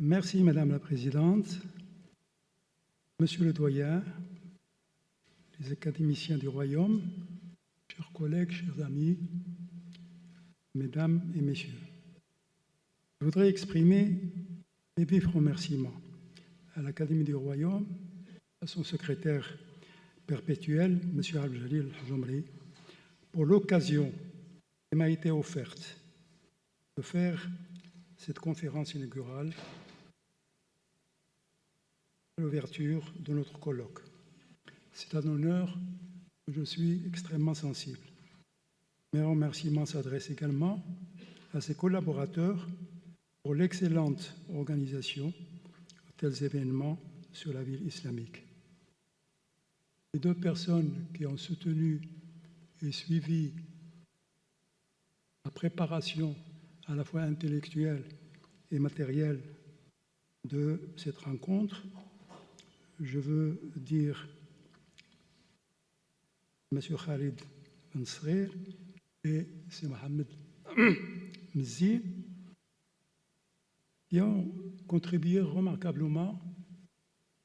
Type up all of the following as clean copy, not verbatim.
Merci Madame la Présidente, Monsieur le Doyen, les académiciens du Royaume, chers collègues, chers amis, Mesdames et Messieurs. Je voudrais exprimer mes vifs remerciements à l'Académie du Royaume, à son secrétaire perpétuel, M. Al-Jalil Jomri, pour l'occasion qui m'a été offerte de faire cette conférence inaugurale à l'ouverture de notre colloque. C'est un honneur où je suis extrêmement sensible. Mes remerciements s'adressent également à ses collaborateurs pour l'excellente organisation de tels événements sur la ville islamique. Les deux personnes qui ont soutenu et suivi la préparation à la fois intellectuelle et matérielle de cette rencontre, je veux dire M. Khalid Ansrir et M. Mohamed Mzi, qui ont contribué remarquablement.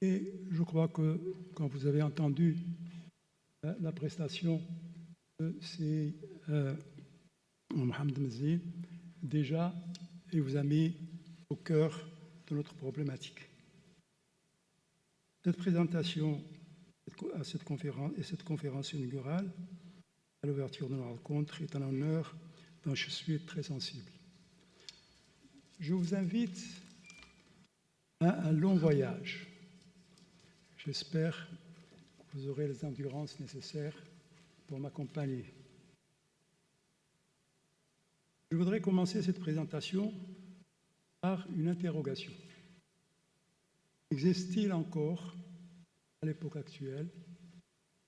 Et je crois que quand vous avez entendu la prestation de ces Mohamed Mzi, déjà, il vous a mis au cœur de notre problématique. Cette présentation à cette conférence inaugurale, à l'ouverture de la rencontre, est un honneur dont je suis très sensible. Je vous invite à un long voyage. J'espère que vous aurez les endurances nécessaires pour m'accompagner. Je voudrais commencer cette présentation par une interrogation. Existe-t-il encore, à l'époque actuelle,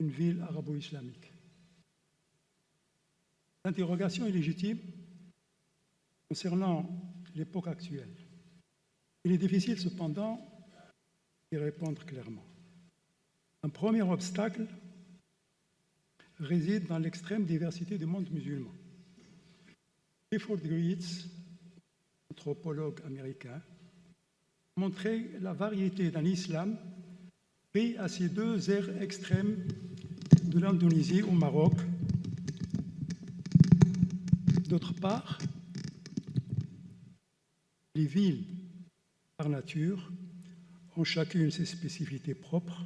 une ville arabo-islamique? L'interrogation est légitime concernant l'époque actuelle. Il est difficile cependant d'y répondre clairement. Un premier obstacle réside dans l'extrême diversité du monde musulman. Clifford Geertz, anthropologue américain, montrait la variété d'un islam pris à ces deux aires extrêmes de l'Indonésie au Maroc. D'autre part, les villes, par nature, ont chacune ses spécificités propres.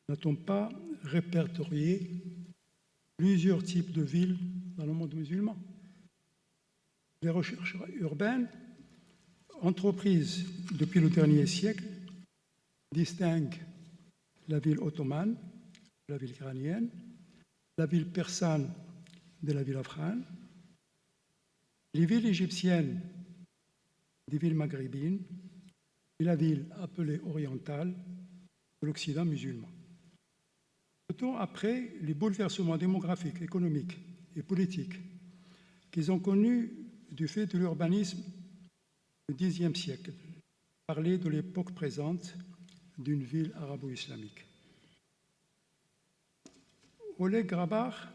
N'a-t-on pas répertorié plusieurs types de villes dans le monde musulman? Les recherches urbaines, entreprises depuis le dernier siècle, distinguent la ville ottomane, la ville iranienne, la ville persane de la ville afghane, les villes égyptiennes des villes maghrébines et la ville appelée orientale de l'Occident musulman. Peu de temps après les bouleversements démographiques, économiques et politiques qu'ils ont connus du fait de l'urbanisme du Xe siècle, parler de l'époque présente d'une ville arabo-islamique. Oleg Grabar,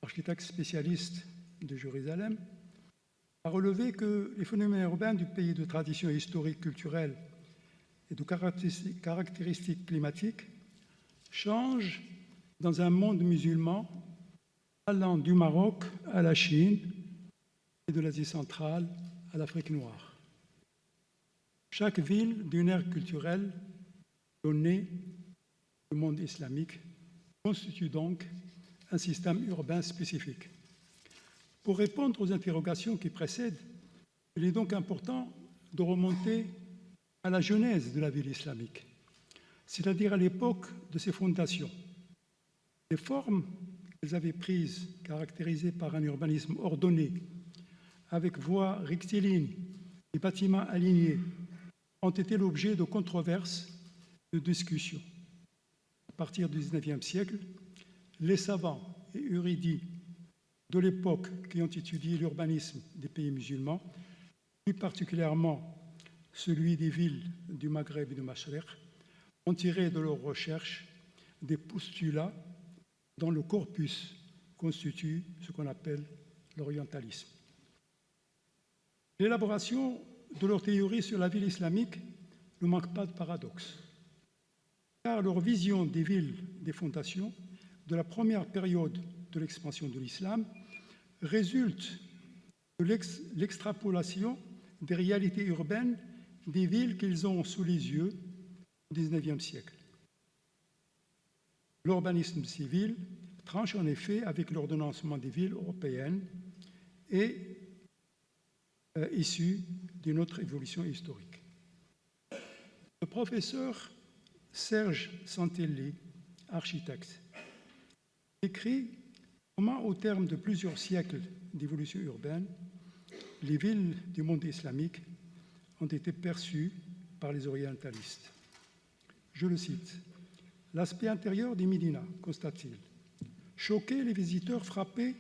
architecte spécialiste de Jérusalem, a relevé que les phénomènes urbains du pays de tradition historique, culturelle et de caractéristiques climatiques changent dans un monde musulman allant du Maroc à la Chine et de l'Asie centrale à l'Afrique noire. Chaque ville d'une ère culturelle donnée au monde islamique constitue donc un système urbain spécifique. Pour répondre aux interrogations qui précèdent, il est donc important de remonter à la genèse de la ville islamique, c'est-à-dire à l'époque de ses fondations. Les formes qu'elles avaient prises, caractérisées par un urbanisme ordonné, avec voies rectilignes et bâtiments alignés, ont été l'objet de controverses et de discussions. À partir du XIXe siècle, les savants et érudits de l'époque qui ont étudié l'urbanisme des pays musulmans, plus particulièrement celui des villes du Maghreb et du Mashriq, ont tiré de leurs recherches des postulats dont le corpus constitue ce qu'on appelle l'orientalisme. L'élaboration de leur théorie sur la ville islamique ne manque pas de paradoxe, car leur vision des villes des fondations de la première période de l'expansion de l'islam résulte de l'extrapolation des réalités urbaines des villes qu'ils ont sous les yeux au XIXe siècle. L'urbanisme civil tranche en effet avec l'ordonnancement des villes européennes et issu d'une autre évolution historique. Le professeur Serge Santelli, architecte, écrit comment, au terme de plusieurs siècles d'évolution urbaine, les villes du monde islamique ont été perçues par les orientalistes. Je le cite. « L'aspect intérieur des Médina, constate-t-il, choquait les visiteurs frappés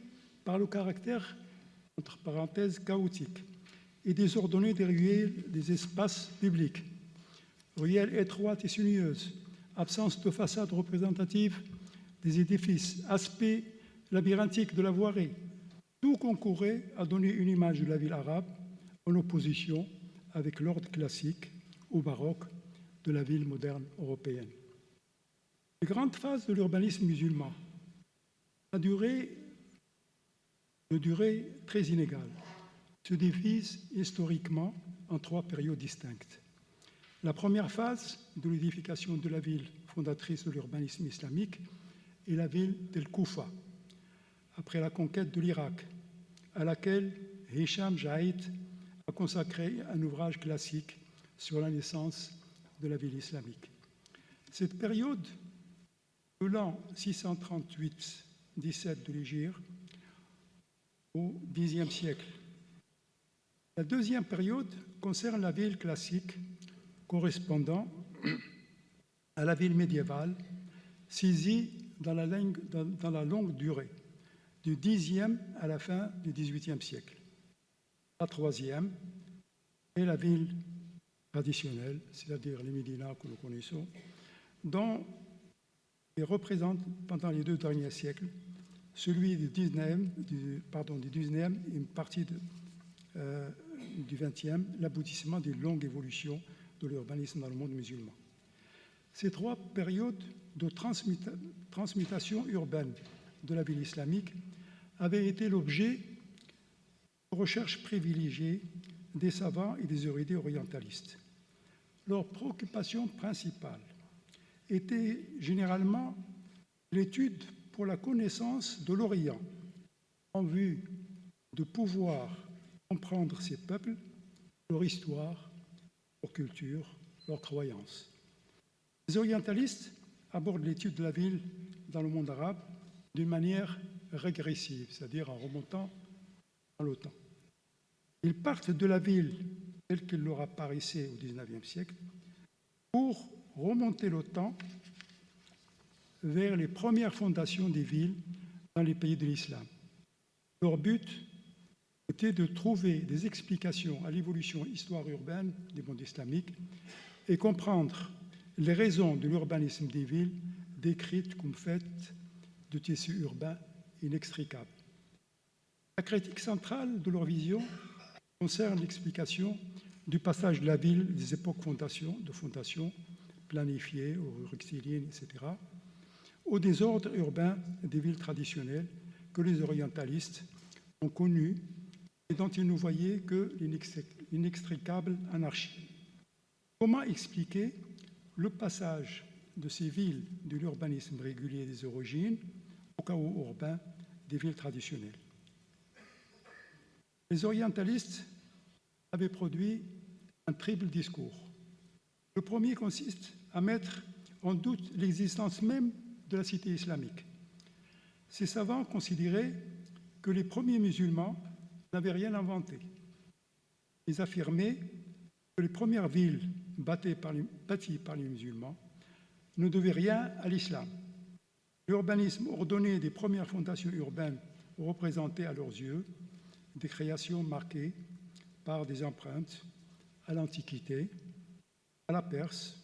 par le caractère, entre parenthèses, chaotique et désordonné des ruelles des espaces publics. Ruelles étroites et sinueuses, absence de façade représentative des édifices, aspect labyrinthique de la voirie, tout concourait à donner une image de la ville arabe en opposition avec l'ordre classique ou baroque de la ville moderne européenne. Les grandes phases de l'urbanisme musulman, de durée très inégale, se divisent historiquement en trois périodes distinctes. La première phase de l'édification de la ville fondatrice de l'urbanisme islamique est la ville d'El Koufa, après la conquête de l'Irak, à laquelle Hicham Jaïd a consacré un ouvrage classique sur la naissance de la ville islamique. Cette période, de l'an 638-17 de l'Hégire au Xe siècle. La deuxième période concerne la ville classique correspondant à la ville médiévale, saisie dans la longue durée, du Xe à la fin du XVIIIe siècle. La troisième est la ville traditionnelle, c'est-à-dire les Médinas que nous connaissons, dont il représente pendant les deux derniers siècles celui du 19e et une partie du 20e, l'aboutissement d'une longue évolution de l'urbanisme dans le monde musulman. Ces trois périodes de transmutation urbaine de la ville islamique avaient été l'objet de recherches privilégiées des savants et des érudits orientalistes. Leur préoccupation principale était généralement l'étude pour la connaissance de l'Orient en vue de pouvoir comprendre ces peuples, leur histoire, leur culture, leurs croyances. Les orientalistes abordent l'étude de la ville dans le monde arabe d'une manière régressive, c'est-à-dire en remontant dans le temps. Ils partent de la ville telle qu'elle leur apparaissait au XIXe siècle pour remonter le temps vers les premières fondations des villes dans les pays de l'islam. Leur but était de trouver des explications à l'évolution histoire urbaine du monde islamique et comprendre les raisons de l'urbanisme des villes décrites comme faites de tissus urbains inextricables. La critique centrale de leur vision concerne l'explication du passage de la ville des époques de fondation planifiées, aux rectilignes, etc., au désordre urbain des villes traditionnelles que les orientalistes ont connues et dont ils ne voyaient que l'inextricable anarchie. Comment expliquer le passage de ces villes de l'urbanisme régulier des origines au chaos urbain des villes traditionnelles? Les orientalistes avaient produit un triple discours. Le premier consiste à mettre en doute l'existence même de la cité islamique. Ces savants considéraient que les premiers musulmans n'avaient rien inventé. Ils affirmaient que les premières villes bâties par les musulmans ne devaient rien à l'islam. L'urbanisme ordonné des premières fondations urbaines représentait à leurs yeux des créations marquées par des empreintes à l'Antiquité, à la Perse,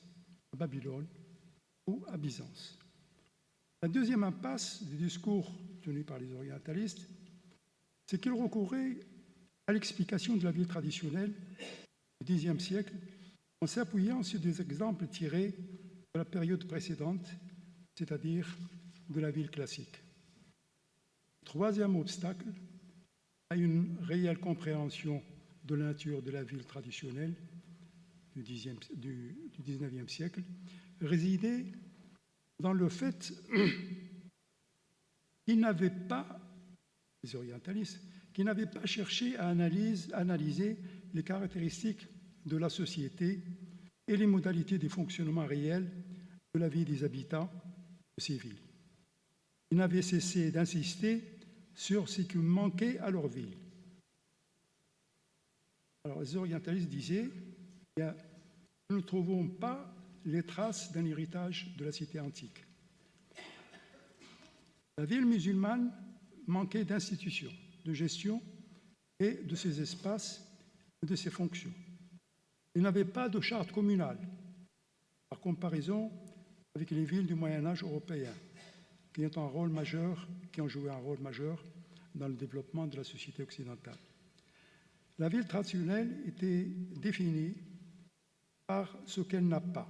à Babylone ou à Byzance. La deuxième impasse du discours tenu par les orientalistes, c'est qu'ils recouraient à l'explication de la ville traditionnelle du Xe siècle en s'appuyant sur des exemples tirés de la période précédente, c'est-à-dire de la ville classique. Troisième obstacle à une réelle compréhension de la nature de la ville traditionnelle du XIXe siècle résidait dans le fait qu'ils n'avaient pas, les orientalistes, qui n'avaient pas cherché à analyser les caractéristiques de la société et les modalités de fonctionnement réel de la vie des habitants de ces villes. Ils n'avaient cessé d'insister sur ce qui manquait à leur ville. Alors, les orientalistes disaient, nous ne trouvons pas les traces d'un héritage de la cité antique. La ville musulmane manquait d'institutions, de gestion et de ses espaces et de ses fonctions. Il n'avait pas de charte communale, par comparaison avec les villes du Moyen-Âge européen, qui ont joué un rôle majeur dans le développement de la société occidentale. La ville traditionnelle était définie par ce qu'elle n'a pas.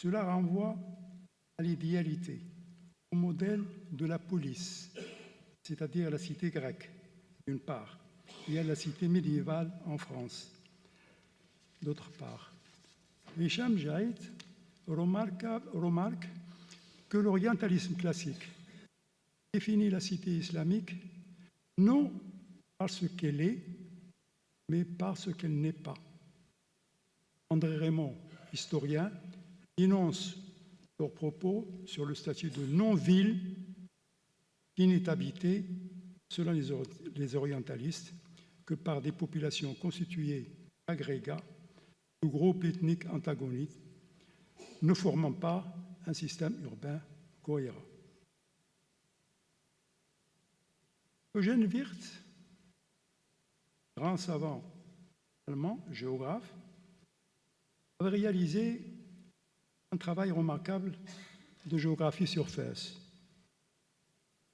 Cela renvoie à l'idéalité, au modèle de la police, c'est-à-dire la cité grecque, d'une part, et à la cité médiévale en France, d'autre part. Hicham Jaïd remarque que l'orientalisme classique définit la cité islamique non par ce qu'elle est, mais par ce qu'elle n'est pas. André Raymond, historien, énonce leurs propos sur le statut de non-ville qui n'est habité, selon les orientalistes, que par des populations constituées d'agrégats ou groupes ethniques antagonistes, ne formant pas un système urbain cohérent. Eugène Wirth, grand savant allemand, géographe, avait réalisé un travail remarquable de géographie sur Fès.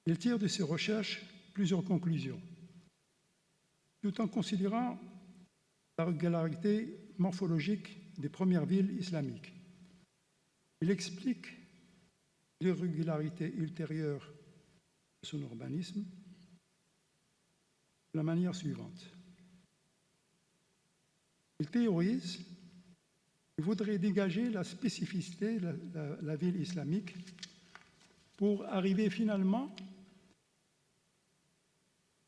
Il tire de ses recherches plusieurs conclusions, tout en considérant la régularité morphologique des premières villes islamiques. Il explique l'irrégularité ultérieure de son urbanisme de la manière suivante. Il théorise qu'il voudrait dégager la spécificité de la ville islamique pour arriver finalement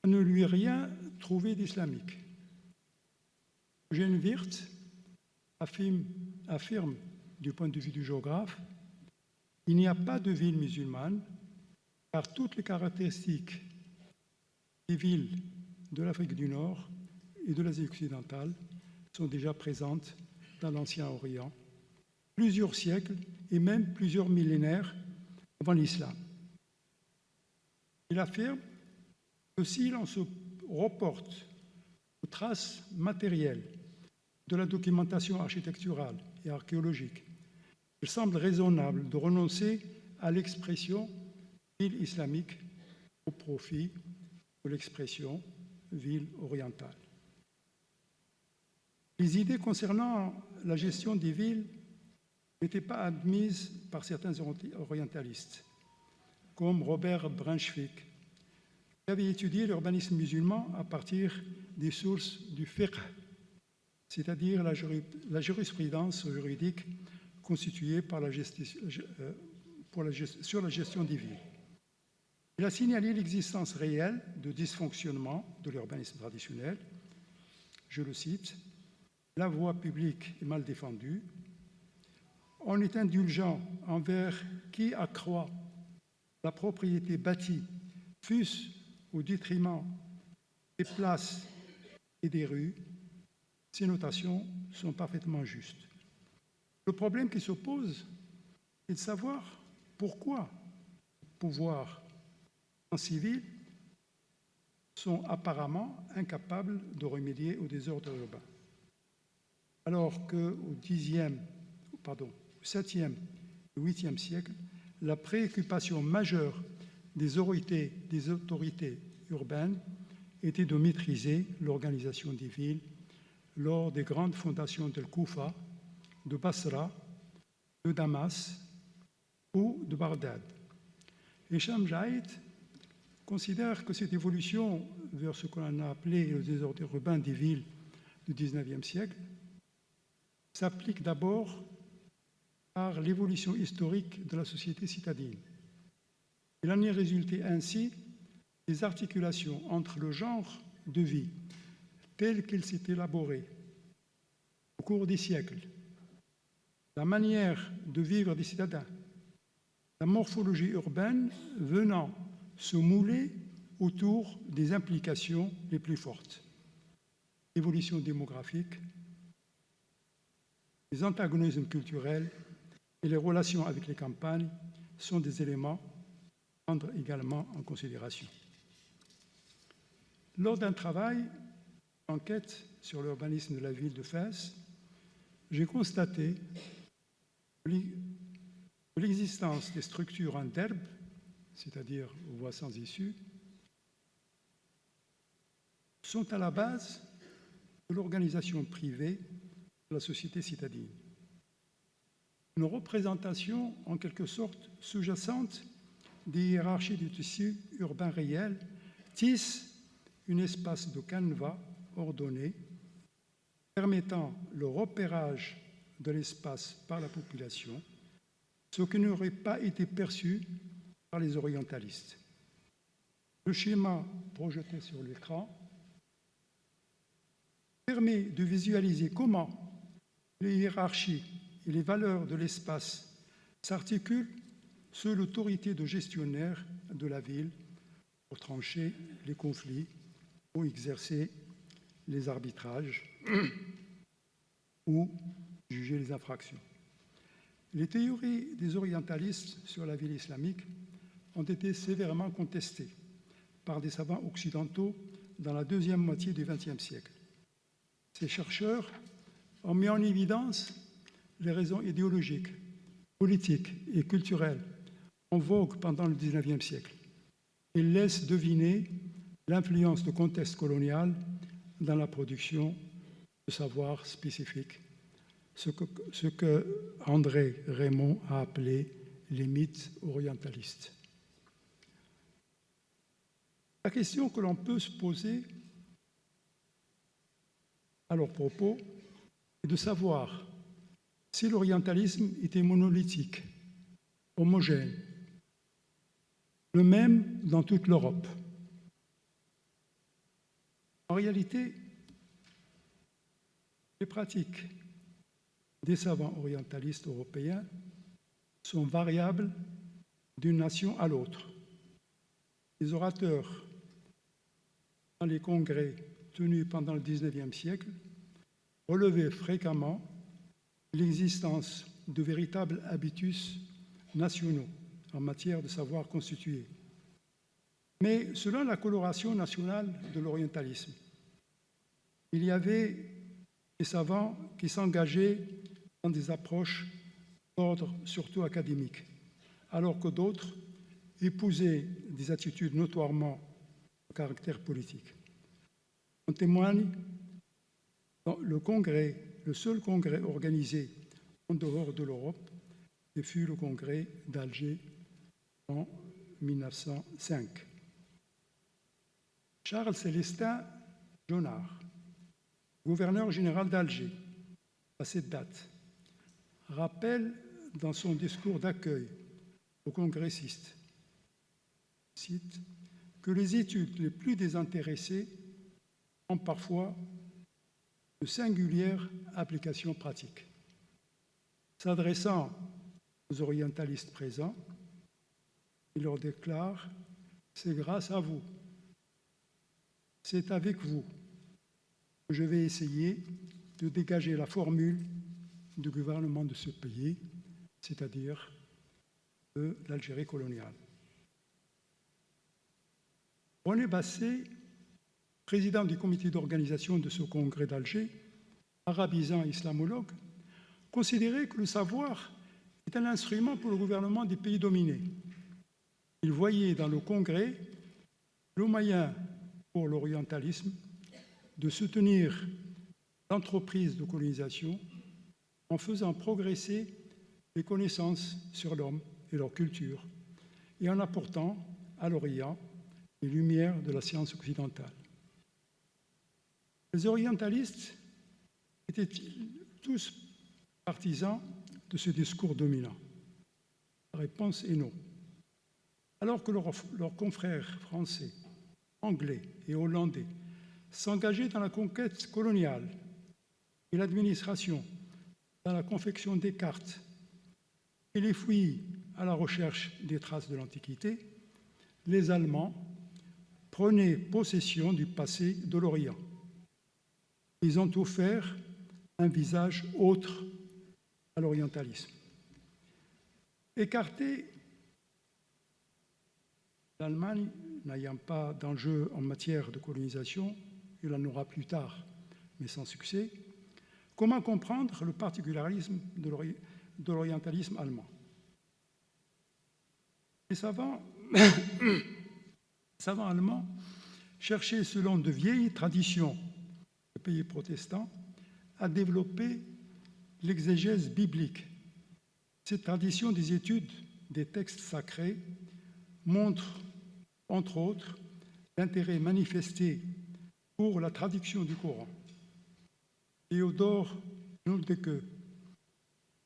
à ne lui rien trouver d'islamique. Eugène Wirth affirme, du point de vue du géographe, il n'y a pas de ville musulmane car toutes les caractéristiques des villes de l'Afrique du Nord et de l'Asie occidentale sont déjà présentes dans l'Ancien Orient, plusieurs siècles et même plusieurs millénaires avant l'islam. Il affirme que si l'on se reporte aux traces matérielles de la documentation architecturale et archéologique, il semble raisonnable de renoncer à l'expression ville islamique au profit de l'expression ville orientale. Les idées concernant la gestion des villes n'étaient pas admises par certains orientalistes, comme Robert Brunswick, qui avait étudié l'urbanisme musulman à partir des sources du fiqh, c'est-à-dire la jurisprudence juridique constituée par sur la gestion des villes. Il a signalé l'existence réelle de dysfonctionnements de l'urbanisme traditionnel. Je le cite, « La voie publique est mal défendue. On est indulgent envers qui accroît la propriété bâtie, fût-ce au détriment des places et des rues. Ces notations sont parfaitement justes. Le problème qui se pose est de savoir pourquoi les pouvoirs en civil sont apparemment incapables de remédier au désordre urbain. Alors qu'au 7e et 8e siècle, la préoccupation majeure des autorités urbaines était de maîtriser l'organisation des villes, lors des grandes fondations de Koufa, de Basra, de Damas ou de Bagdad. Hicham Jaïd considère que cette évolution vers ce qu'on a appelé le désordre urbain des villes du XIXe siècle s'applique d'abord par l'évolution historique de la société citadine. Il en est résulté ainsi des articulations entre le genre de vie tel qu'il s'est élaboré au cours des siècles, la manière de vivre des citadins, la morphologie urbaine venant se mouler autour des implications les plus fortes. L'évolution démographique, les antagonismes culturels et les relations avec les campagnes sont des éléments à prendre également en considération. Lors d'un travail d'enquête sur l'urbanisme de la ville de Fès, j'ai constaté l'existence des structures en derbe, c'est-à-dire voies sans issue, sont à la base de l'organisation privée de la société citadine. Une représentation en quelque sorte sous-jacente des hiérarchies du tissu urbain réel tisse un espace de canevas ordonné permettant le repérage de l'espace par la population, ce qui n'aurait pas été perçu par les orientalistes. Le schéma projeté sur l'écran permet de visualiser comment les hiérarchies et les valeurs de l'espace s'articulent sous l'autorité de gestionnaires de la ville pour trancher les conflits ou exercer les arbitrages ou juger les infractions. Les théories des orientalistes sur la ville islamique ont été sévèrement contestées par des savants occidentaux dans la deuxième moitié du XXe siècle. Ces chercheurs ont mis en évidence les raisons idéologiques, politiques et culturelles en vogue pendant le XIXe siècle. Ils laissent deviner l'influence du contexte colonial dans la production de savoirs spécifiques, ce que André Raymond a appelé les mythes orientalistes. La question que l'on peut se poser à leur propos est de savoir si l'orientalisme était monolithique, homogène, le même dans toute l'Europe. En réalité, les pratiques des savants orientalistes européens sont variables d'une nation à l'autre. Les orateurs dans les congrès tenus pendant le XIXe siècle relevaient fréquemment l'existence de véritables habitus nationaux en matière de savoir constitué. Mais selon la coloration nationale de l'orientalisme, il y avait des savants qui s'engageaient dans des approches d'ordre surtout académique, alors que d'autres épousaient des attitudes notoirement de caractère politique. En témoigne le seul congrès organisé en dehors de l'Europe, qui fut le congrès d'Alger en 1905. Charles Célestin Jonard, gouverneur général d'Alger, à cette date, rappelle dans son discours d'accueil aux congressistes, cite, que les études les plus désintéressées ont parfois de singulières applications pratiques. S'adressant aux orientalistes présents, il leur déclare « C'est grâce à vous, c'est avec vous que je vais essayer de dégager la formule du gouvernement de ce pays, c'est-à-dire de l'Algérie coloniale. » René Basset, président du comité d'organisation de ce congrès d'Alger, arabisant islamologue, considérait que le savoir est un instrument pour le gouvernement des pays dominés. Il voyait dans le congrès le moyen pour l'orientalisme de soutenir l'entreprise de colonisation en faisant progresser les connaissances sur l'homme et leur culture et en apportant à l'Orient les lumières de la science occidentale. Les orientalistes étaient tous partisans de ce discours dominant? La réponse est non. Alors que leurs confrères français, anglais et hollandais s'engageaient dans la conquête coloniale et l'administration dans la confection des cartes et les fouilles à la recherche des traces de l'Antiquité, les Allemands prenaient possession du passé de l'Orient. Ils ont offert un visage autre à l'orientalisme. Écarté, l'Allemagne n'ayant pas d'enjeu en matière de colonisation, il en aura plus tard, mais sans succès. Comment comprendre le particularisme de l'orientalisme allemand? Les savants allemands cherchaient, selon de vieilles traditions de pays protestants, à développer l'exégèse biblique. Cette tradition des études des textes sacrés montre, entre autres, l'intérêt manifesté pour la traduction du Coran. Théodore Noldeke,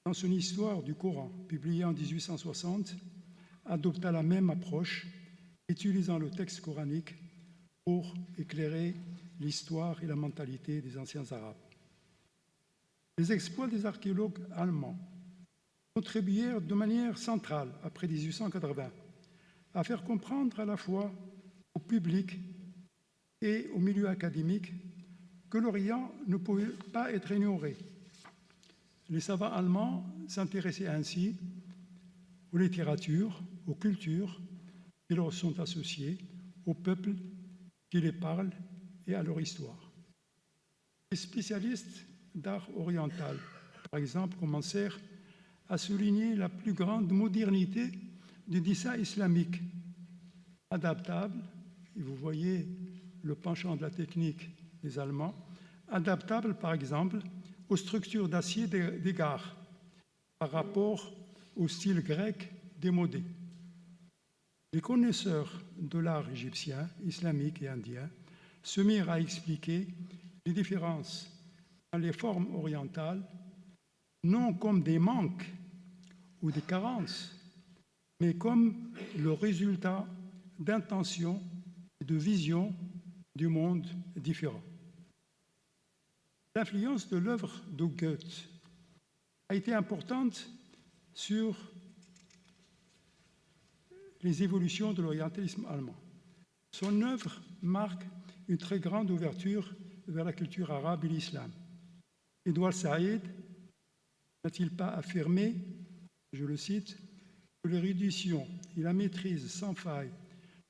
dans son Histoire du Coran, publiée en 1860, adopta la même approche, utilisant le texte coranique pour éclairer l'histoire et la mentalité des anciens Arabes. Les exploits des archéologues allemands contribuèrent de manière centrale, après 1880, à faire comprendre à la fois au public et au milieu académique que l'Orient ne pouvait pas être ignoré. Les savants allemands s'intéressaient ainsi aux littératures, aux cultures qui leur sont associées, aux peuples qui les parlent et à leur histoire. Les spécialistes d'art oriental, par exemple, commencèrent à souligner la plus grande modernité du dessin islamique, adaptable, et vous voyez le penchant de la technique des Allemands, adaptable par exemple aux structures d'acier des gares par rapport au style grec démodé. Les connaisseurs de l'art égyptien, islamique et indien se mirent à expliquer les différences dans les formes orientales, non comme des manques ou des carences, mais comme le résultat d'intentions et de visions du monde différents. L'influence de l'œuvre de Goethe a été importante sur les évolutions de l'orientalisme allemand. Son œuvre marque une très grande ouverture vers la culture arabe et l'islam. Édouard Saïd n'a-t-il pas affirmé, je le cite, que l'érudition et la maîtrise sans faille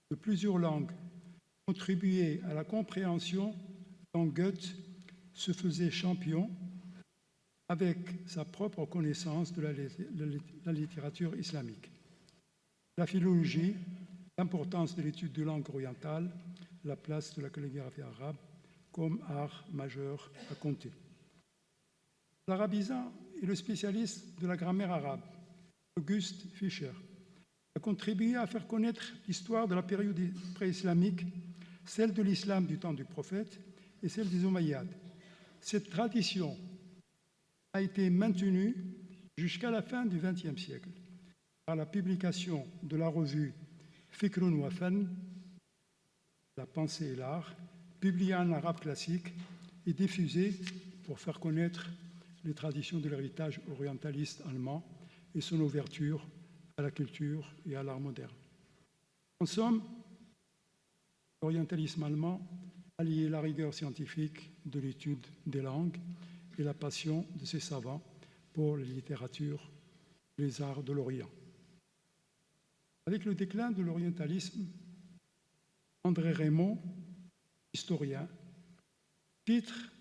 de plusieurs langues contribuaient à la compréhension dont Goethe se faisait champion avec sa propre connaissance de la littérature islamique. La philologie, l'importance de l'étude de langue orientale, la place de la calligraphie arabe comme art majeur à compter. L'arabisant est le spécialiste de la grammaire arabe, Auguste Fischer, a contribué à faire connaître l'histoire de la période pré-islamique, celle de l'islam du temps du prophète et celle des Omeyyades. Cette tradition a été maintenue jusqu'à la fin du XXe siècle par la publication de la revue Fikrun wa Fan, la pensée et l'art, publiée en arabe classique et diffusée pour faire connaître les traditions de l'héritage orientaliste allemand et son ouverture à la culture et à l'art moderne. En somme, l'orientalisme allemand alliait la rigueur scientifique de l'étude des langues et la passion de ses savants pour les littératures et les arts de l'Orient. Avec le déclin de l'orientalisme, André Raymond, historien, titre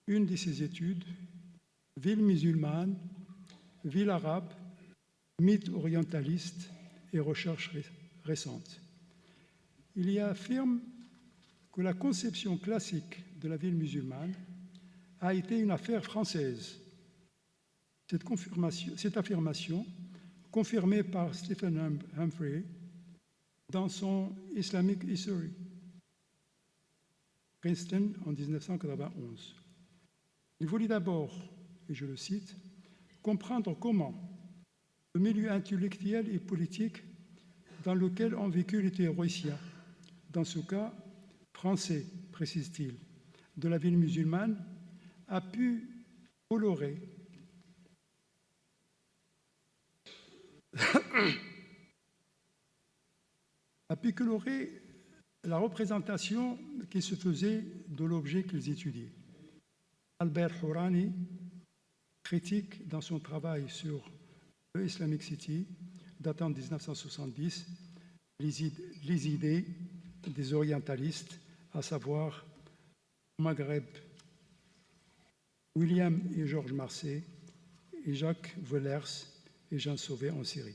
une de ses études « Ville musulmane, ville arabe, mythe orientaliste et recherche récente ». Il y affirme que la conception classique de la ville musulmane a été une affaire française. Cette affirmation, confirmée par Stephen Humphrey dans son Islamic History, Princeton en 1991. Il voulait d'abord, et je le cite, comprendre comment le milieu intellectuel et politique dans lequel ont vécu les théoriciens, dans ce cas français, précise-t-il, de la ville musulmane, a pu colorer la représentation qui se faisait de l'objet qu'ils étudiaient. Albert Hourani critique dans son travail sur le Islamic City, datant de 1970, les idées des orientalistes, à savoir Maghreb, William et Georges Marcet, et Jacques Wellers et Jean Sauvé en Syrie.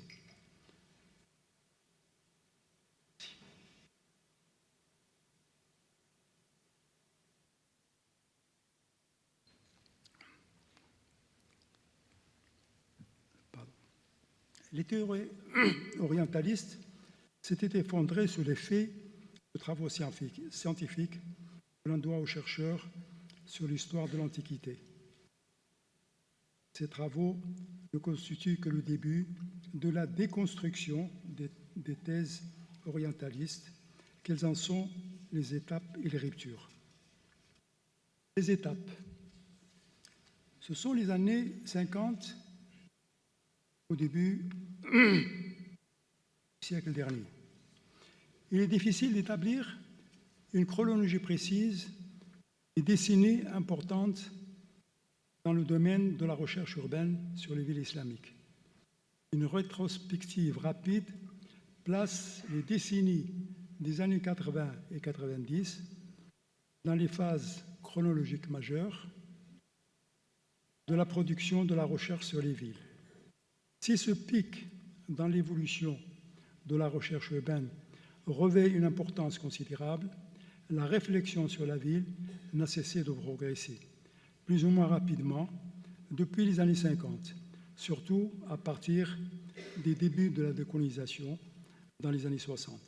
Les théories orientalistes s'étaient effondrées sous l'effet de travaux scientifiques que l'on doit aux chercheurs sur l'histoire de l'Antiquité. Ces travaux ne constituent que le début de la déconstruction des thèses orientalistes. Quelles en sont les étapes et les ruptures? Les étapes. Ce sont les années 50 au début du siècle dernier. Il est difficile d'établir une chronologie précise et décennies importantes dans le domaine de la recherche urbaine sur les villes islamiques. Une rétrospective rapide place les décennies des années 80 et 90 dans les phases chronologiques majeures de la production de la recherche sur les villes. Si ce pic dans l'évolution de la recherche urbaine revêt une importance considérable, la réflexion sur la ville n'a cessé de progresser, plus ou moins rapidement, depuis les années 50, surtout à partir des débuts de la décolonisation dans les années 60.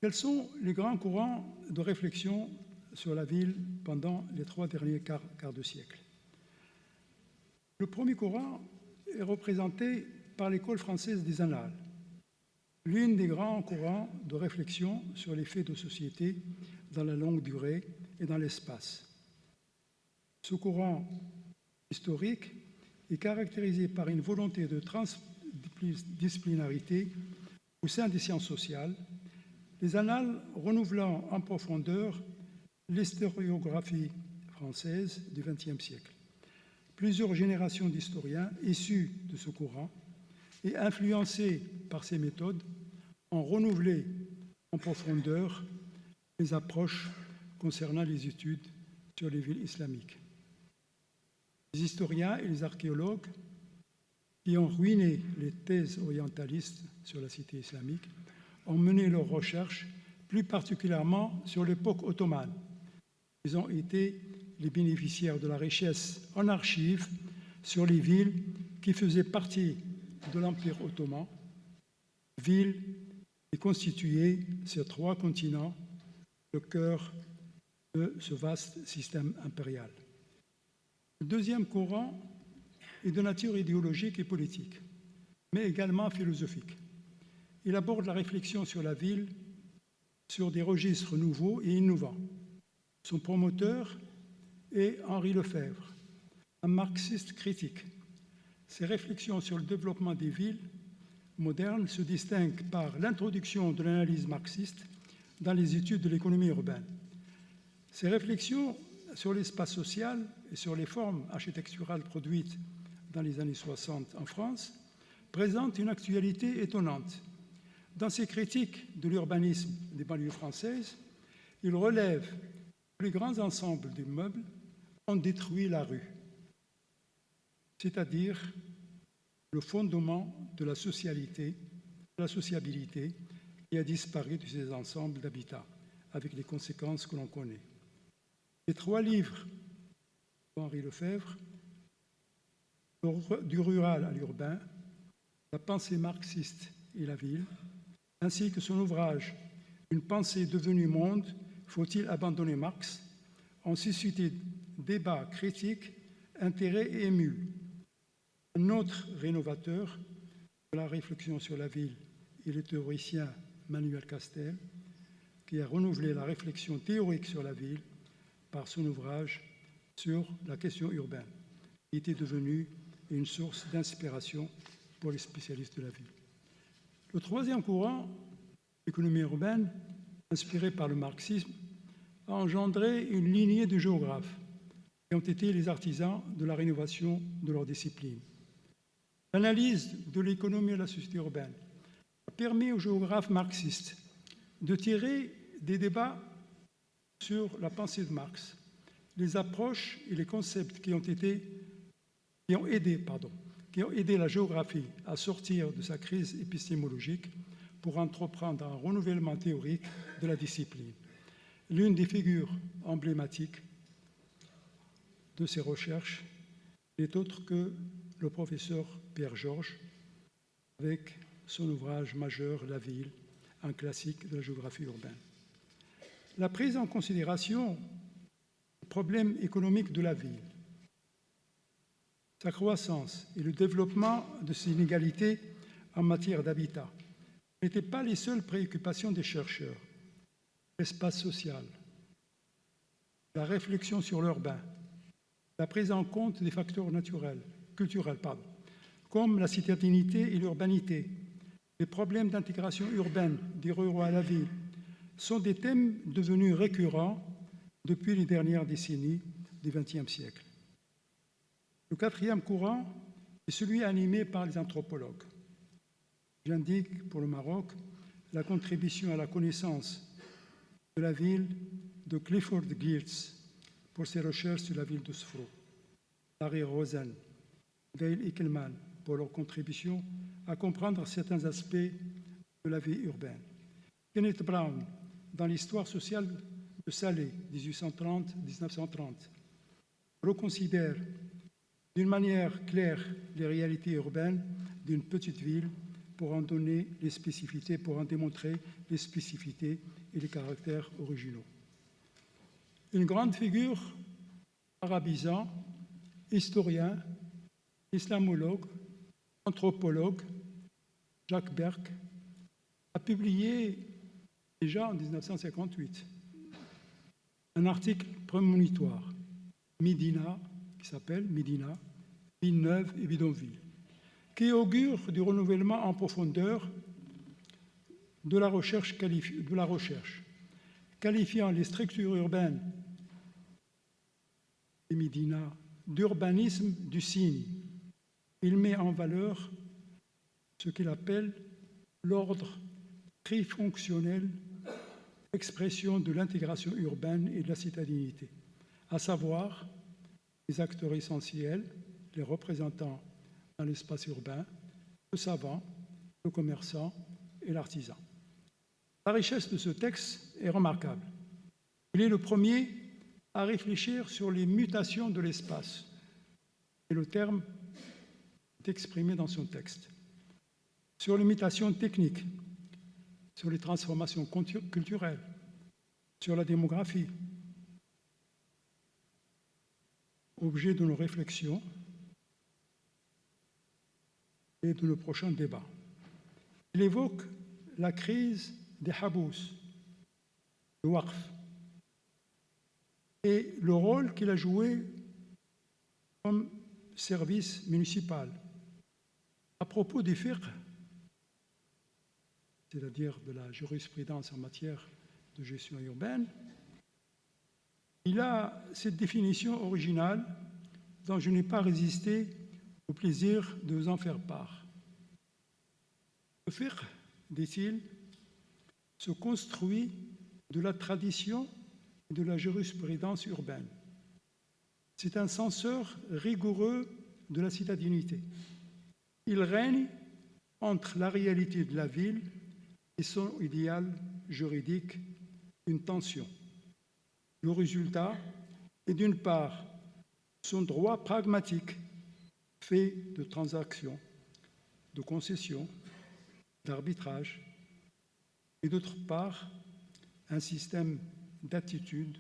Quels sont les grands courants de réflexion sur la ville pendant les 3 derniers quarts de siècle? Le premier courant est représenté par l'école française des Annales, l'une des grands courants de réflexion sur les faits de société dans la longue durée et dans l'espace. Ce courant historique est caractérisé par une volonté de transdisciplinarité au sein des sciences sociales, les Annales renouvelant en profondeur l'historiographie française du XXe siècle. Plusieurs générations d'historiens issus de ce courant et influencés par ces méthodes ont renouvelé en profondeur les approches concernant les études sur les villes islamiques. Les historiens et les archéologues qui ont ruiné les thèses orientalistes sur la cité islamique ont mené leurs recherches plus particulièrement sur l'époque ottomane. Ils ont été les bénéficiaires de la richesse en archives sur les villes qui faisaient partie de l'Empire ottoman, villes qui constituaient ces 3 continents, le cœur de ce vaste système impérial. Le deuxième courant est de nature idéologique et politique, mais également philosophique. Il aborde la réflexion sur la ville sur des registres nouveaux et innovants. Son promoteur est Henri Lefebvre, un marxiste critique. Ses réflexions sur le développement des villes modernes se distinguent par l'introduction de l'analyse marxiste dans les études de l'économie urbaine. Ses réflexions sur l'espace social et sur les formes architecturales produites dans les années 60 en France présentent une actualité étonnante. Dans ses critiques de l'urbanisme des banlieues françaises, il relève que les grands ensembles d'immeubles ont détruit la rue, c'est-à-dire le fondement de la sociabilité qui a disparu de ces ensembles d'habitat, avec les conséquences que l'on connaît. Les 3 livres Henri Lefebvre, du rural à l'urbain, la pensée marxiste et la ville, ainsi que son ouvrage « Une pensée devenue monde, faut-il abandonner Marx ?» ont suscité débats critiques, intérêts et émus. Un autre rénovateur de la réflexion sur la ville est le théoricien Manuel Castel, qui a renouvelé la réflexion théorique sur la ville par son ouvrage sur la question urbaine, qui était devenu une source d'inspiration pour les spécialistes de la ville. Le troisième courant, l'économie urbaine, inspiré par le marxisme, a engendré une lignée de géographes qui ont été les artisans de la rénovation de leur discipline. L'analyse de l'économie et de la société urbaine a permis aux géographes marxistes de tirer des débats sur la pensée de Marx, les approches et les concepts qui ont aidé la géographie à sortir de sa crise épistémologique pour entreprendre un renouvellement théorique de la discipline. L'une des figures emblématiques de ces recherches n'est autre que le professeur Pierre Georges, avec son ouvrage majeur « La ville », un classique de la géographie urbaine. La prise en considération du problème économique de la ville, sa croissance et le développement de ses inégalités en matière d'habitat n'étaient pas les seules préoccupations des chercheurs. L'espace social, la réflexion sur l'urbain, la prise en compte des facteurs culturels, comme la citadinité et l'urbanité, les problèmes d'intégration urbaine des ruraux à la ville, sont des thèmes devenus récurrents depuis les dernières décennies du XXe siècle. Le quatrième courant est celui animé par les anthropologues. J'indique pour le Maroc la contribution à la connaissance de la ville de Clifford Geertz pour ses recherches sur la ville de Sfro, Larry Rosen, Gail Ickelman pour leur contribution à comprendre certains aspects de la vie urbaine. Kenneth Brown dans l'histoire sociale de Salé, 1830-1930, reconsidère d'une manière claire les réalités urbaines d'une petite ville pour en démontrer les spécificités et les caractères originaux. Une grande figure arabisant, historien, islamologue, anthropologue, Jacques Berck, a publié déjà en 1958 un article prémonitoire, Médina, qui s'appelle Médina, ville neuve et bidonville, qui augure du renouvellement en profondeur de la recherche, qualifiant les structures urbaines de Médina d'urbanisme du cygne. Il met en valeur ce qu'il appelle l'ordre trifonctionnel, expression de l'intégration urbaine et de la citadinité, à savoir les acteurs essentiels, les représentants dans l'espace urbain, le savant, le commerçant et l'artisan. La richesse de ce texte est remarquable. Il est le premier à réfléchir sur les mutations de l'espace, et le terme est exprimé dans son texte, sur les mutations techniques, sur les transformations culturelles, sur la démographie, objet de nos réflexions et de nos prochains débats. Il évoque la crise des habous, le waqf, et le rôle qu'il a joué comme service municipal. À propos des fiqh, c'est-à-dire de la jurisprudence en matière de gestion urbaine, il a cette définition originale dont je n'ai pas résisté au plaisir de vous en faire part. Le fiqh, dit-il, se construit de la tradition et de la jurisprudence urbaine. C'est un censeur rigoureux de la citadinité. Il règne entre la réalité de la ville et son idéal juridique, une tension. Le résultat est d'une part son droit pragmatique, fait de transactions, de concessions, d'arbitrage, et d'autre part, un système d'attitude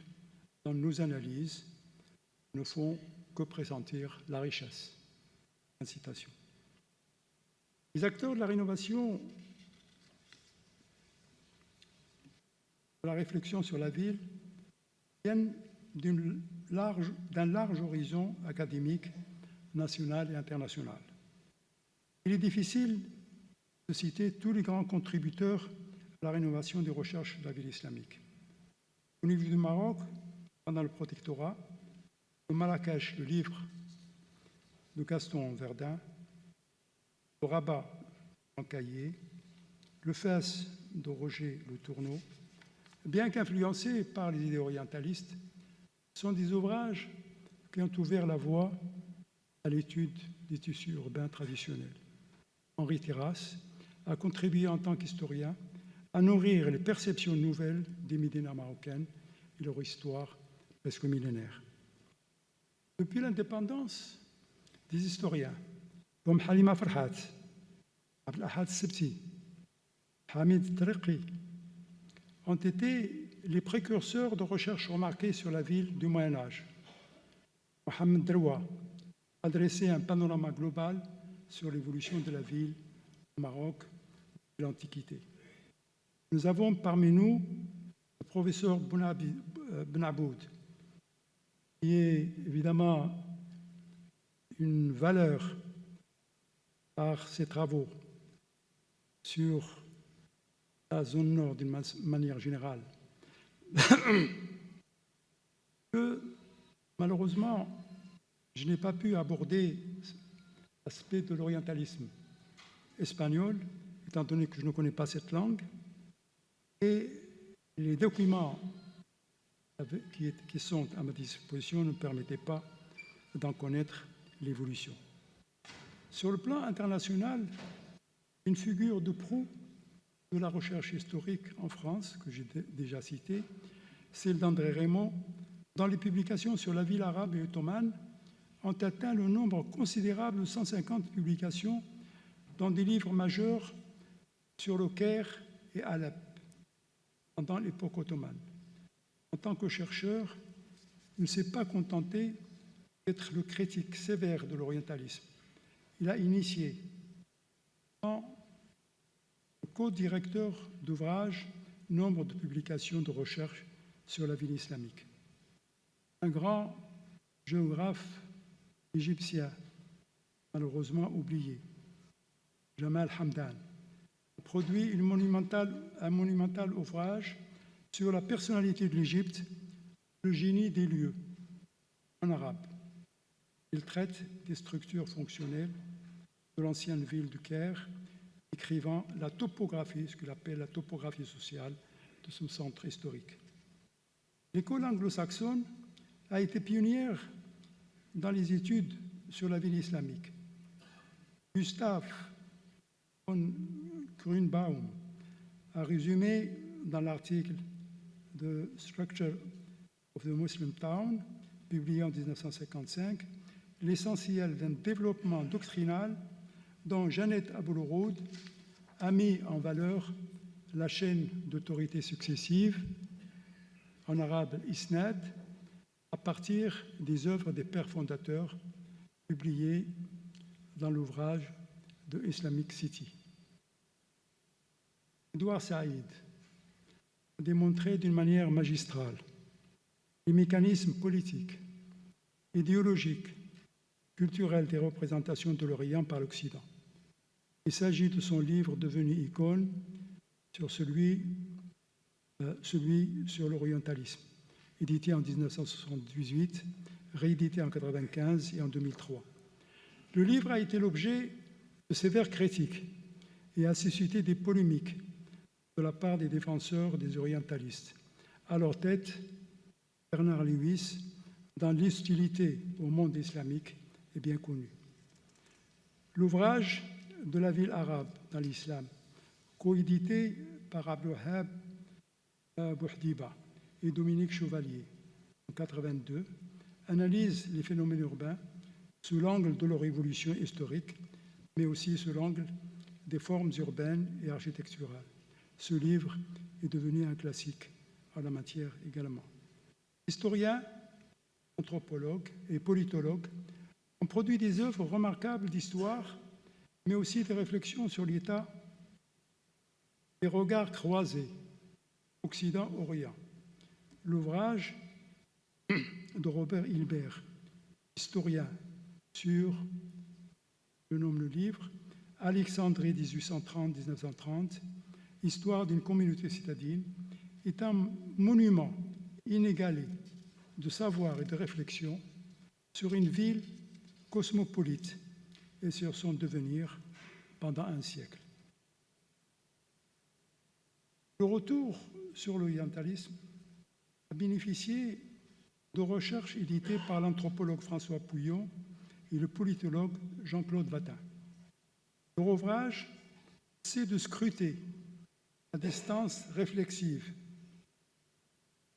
dont nos analyses ne font que pressentir la richesse. Citation. Les acteurs de la rénovation, de la réflexion sur la ville, viennent d'un large horizon académique, national et international. Il est difficile de citer tous les grands contributeurs à la rénovation des recherches de la ville islamique. Au niveau du Maroc, pendant le protectorat, le Marrakech, le livre de Gaston Verdun, le Rabat en Caillé, le Fès de Roger Le Tourneau, bien qu'influencés par les idées orientalistes, sont des ouvrages qui ont ouvert la voie à l'étude des tissus urbains traditionnels. Henri Terrasse a contribué en tant qu'historien à nourrir les perceptions nouvelles des médinas marocaines et leur histoire presque millénaire. Depuis l'indépendance, des historiens comme Halima Farhat, Abdelahad Sebti, Hamid Tariqi ont été les précurseurs de recherches remarquées sur la ville du Moyen-Âge. Mohamed Drouha a dressé un panorama global sur l'évolution de la ville au Maroc de l'Antiquité. Nous avons parmi nous le professeur Benaboud, qui est évidemment une valeur par ses travaux sur la zone nord d'une manière générale, que malheureusement, je n'ai pas pu aborder l'aspect de l'orientalisme espagnol, étant donné que je ne connais pas cette langue, et les documents qui sont à ma disposition ne permettaient pas d'en connaître l'évolution. Sur le plan international, une figure de proue de la recherche historique en France, que j'ai déjà citée, celle d'André Raymond, dont les publications sur la ville arabe et ottomane ont atteint le nombre considérable de 150 publications dans des livres majeurs sur le Caire et Alep pendant l'époque ottomane. En tant que chercheur, il ne s'est pas contenté d'être le critique sévère de l'orientalisme. Il a initié, en co-directeur d'ouvrage, nombre de publications de recherche sur la ville islamique. Un grand géographe égyptien, malheureusement oublié, Jamal Hamdan, a produit un monumental ouvrage sur la personnalité de l'Égypte, le génie des lieux, en arabe. Il traite des structures fonctionnelles de l'ancienne ville du Caire, écrivant la topographie, ce qu'il appelle la topographie sociale de ce centre historique. L'école anglo-saxonne a été pionnière dans les études sur la ville islamique. Gustav von Grünbaum a résumé dans l'article The Structure of the Muslim Town, publié en 1955, l'essentiel d'un développement doctrinal dont Janet Aboulouroud a mis en valeur la chaîne d'autorités successives, en arabe Isnad, à partir des œuvres des pères fondateurs publiées dans l'ouvrage de Islamic City. Edouard Saïd a démontré d'une manière magistrale les mécanismes politiques, idéologiques, culturels des représentations de l'Orient par l'Occident. Il s'agit de son livre devenu icône sur celui sur l'orientalisme, édité en 1978, réédité en 1995 et en 2003. Le livre a été l'objet de sévères critiques et a suscité des polémiques de la part des défenseurs des orientalistes. À leur tête, Bernard Lewis, dont l'hostilité au monde islamique est bien connue. L'ouvrage de la ville arabe dans l'islam, coédité par Abdelwahab Bouhdiba et Dominique Chevalier en 1982, analyse les phénomènes urbains sous l'angle de leur évolution historique, mais aussi sous l'angle des formes urbaines et architecturales. Ce livre est devenu un classique en la matière également. Historiens, anthropologues et politologues ont produit des œuvres remarquables d'histoire, mais aussi des réflexions sur l'état des regards croisés Occident-Orient. L'ouvrage de Robert Hilbert, historien sur, je nomme le livre, Alexandrie 1830-1930, Histoire d'une communauté citadine, est un monument inégalé de savoir et de réflexion sur une ville cosmopolite et sur son devenir pendant un siècle. Le retour sur l'orientalisme a bénéficié de recherches éditées par l'anthropologue François Pouillon et le politologue Jean-Claude Watin. Leur ouvrage essaie de scruter à distance réflexive,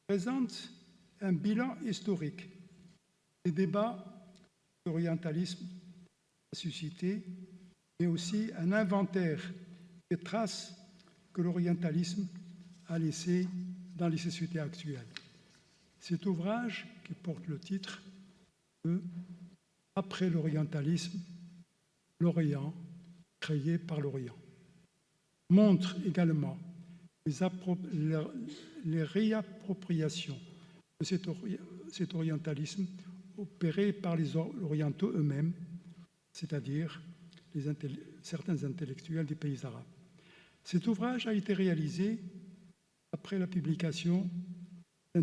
présente un bilan historique des débats que l'orientalisme a suscité, mais aussi un inventaire des traces que l'orientalisme a laissées dans les sociétés actuelles. Cet ouvrage, qui porte le titre de « Après l'orientalisme, l'Orient, créé par l'Orient », montre également les réappropriations de cet orientalisme opéré par les orientaux eux-mêmes, c'est-à-dire certains intellectuels des pays arabes. Cet ouvrage a été réalisé après la publication d'un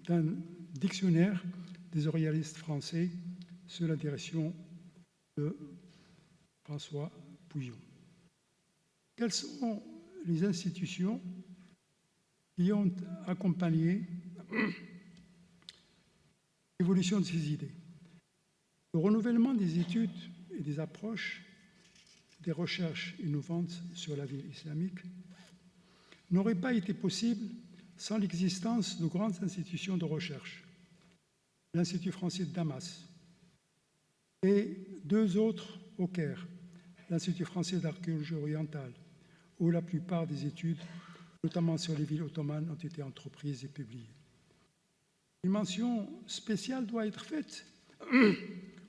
d'un dictionnaire des orientalistes français sous la direction de François Pouillon. Quelles sont les institutions qui ont accompagné l'évolution de ces idées? Le renouvellement des études et des approches des recherches innovantes sur la vie islamique n'aurait pas été possible sans l'existence de grandes institutions de recherche, l'Institut français de Damas et deux autres au Caire, l'Institut français d'archéologie orientale, où la plupart des études, notamment sur les villes ottomanes, ont été entreprises et publiées. Une mention spéciale doit être faite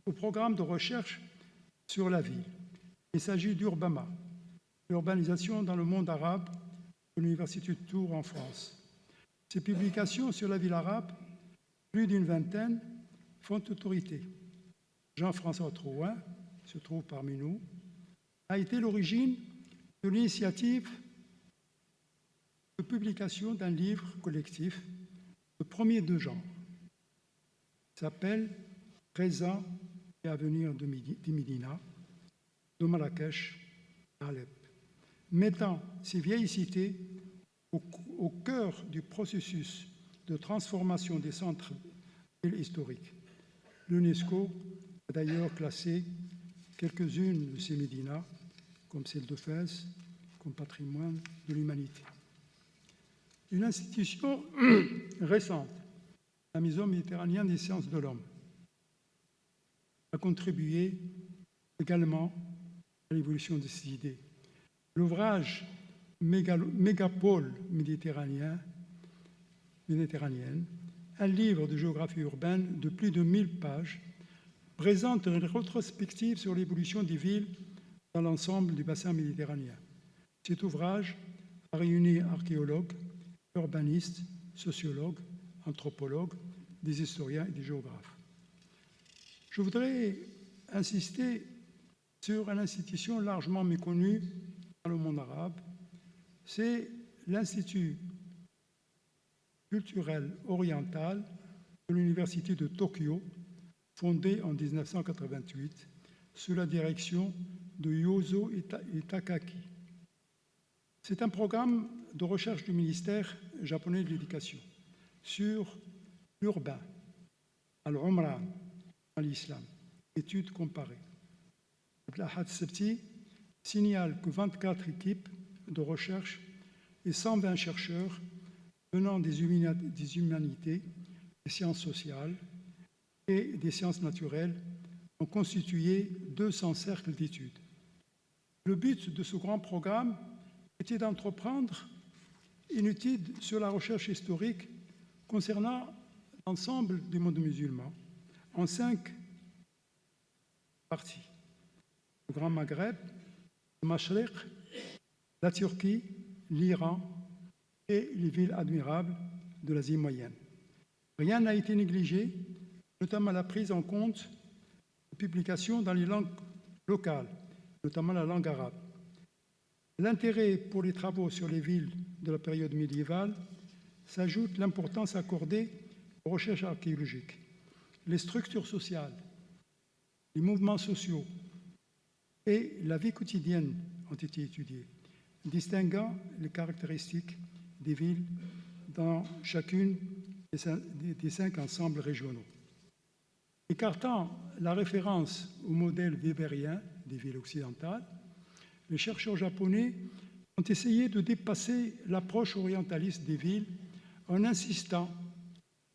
au programme de recherche sur la ville. Il s'agit d'Urbama, l'urbanisation dans le monde arabe, de l'Université de Tours en France. Ces publications sur la ville arabe, plus d'une vingtaine, font autorité. Jean-François Drouin, se trouve parmi nous, a été l'origine de l'initiative de publication d'un livre collectif, le premier de genre, qui s'appelle « Présent et avenir de Médina », de Marrakech à Alep, mettant ces vieilles cités au cœur du processus de transformation des centres historiques. L'UNESCO a d'ailleurs classé quelques-unes de ces médinas, comme celle de Fès, comme patrimoine de l'humanité. Une institution récente, la Maison méditerranéenne des sciences de l'homme, a contribué également à l'évolution de ces idées. L'ouvrage Mégapole méditerranéenne, un livre de géographie urbaine de plus de 1000 pages, présente une rétrospective sur l'évolution des villes dans l'ensemble du bassin méditerranéen. Cet ouvrage a réuni archéologues, urbanistes, sociologues, anthropologues, des historiens et des géographes. Je voudrais insister sur une institution largement méconnue dans le monde arabe, c'est l'Institut culturel oriental de l'Université de Tokyo, fondé en 1988 sous la direction de Yozo Takaki. C'est un programme de recherche du ministère japonais de l'Éducation sur l'urbain, al-Umran, dans l'islam, études comparées. L'Ahad Septi signale que 24 équipes de recherche et 120 chercheurs venant des humanités, des sciences sociales et des sciences naturelles ont constitué 200 cercles d'études. Le but de ce grand programme était d'entreprendre une étude sur la recherche historique concernant l'ensemble du monde musulman en 5 parties. Le Grand Maghreb, le Mashriq, la Turquie, l'Iran et les villes admirables de l'Asie moyenne. Rien n'a été négligé, notamment la prise en compte de publications dans les langues locales, notamment la langue arabe. L'intérêt pour les travaux sur les villes de la période médiévale s'ajoute l'importance accordée aux recherches archéologiques. Les structures sociales, les mouvements sociaux et la vie quotidienne ont été étudiés, distinguant les caractéristiques des villes dans chacune des 5 ensembles régionaux. Écartant la référence au modèle wébérien des villes occidentales, les chercheurs japonais ont essayé de dépasser l'approche orientaliste des villes en insistant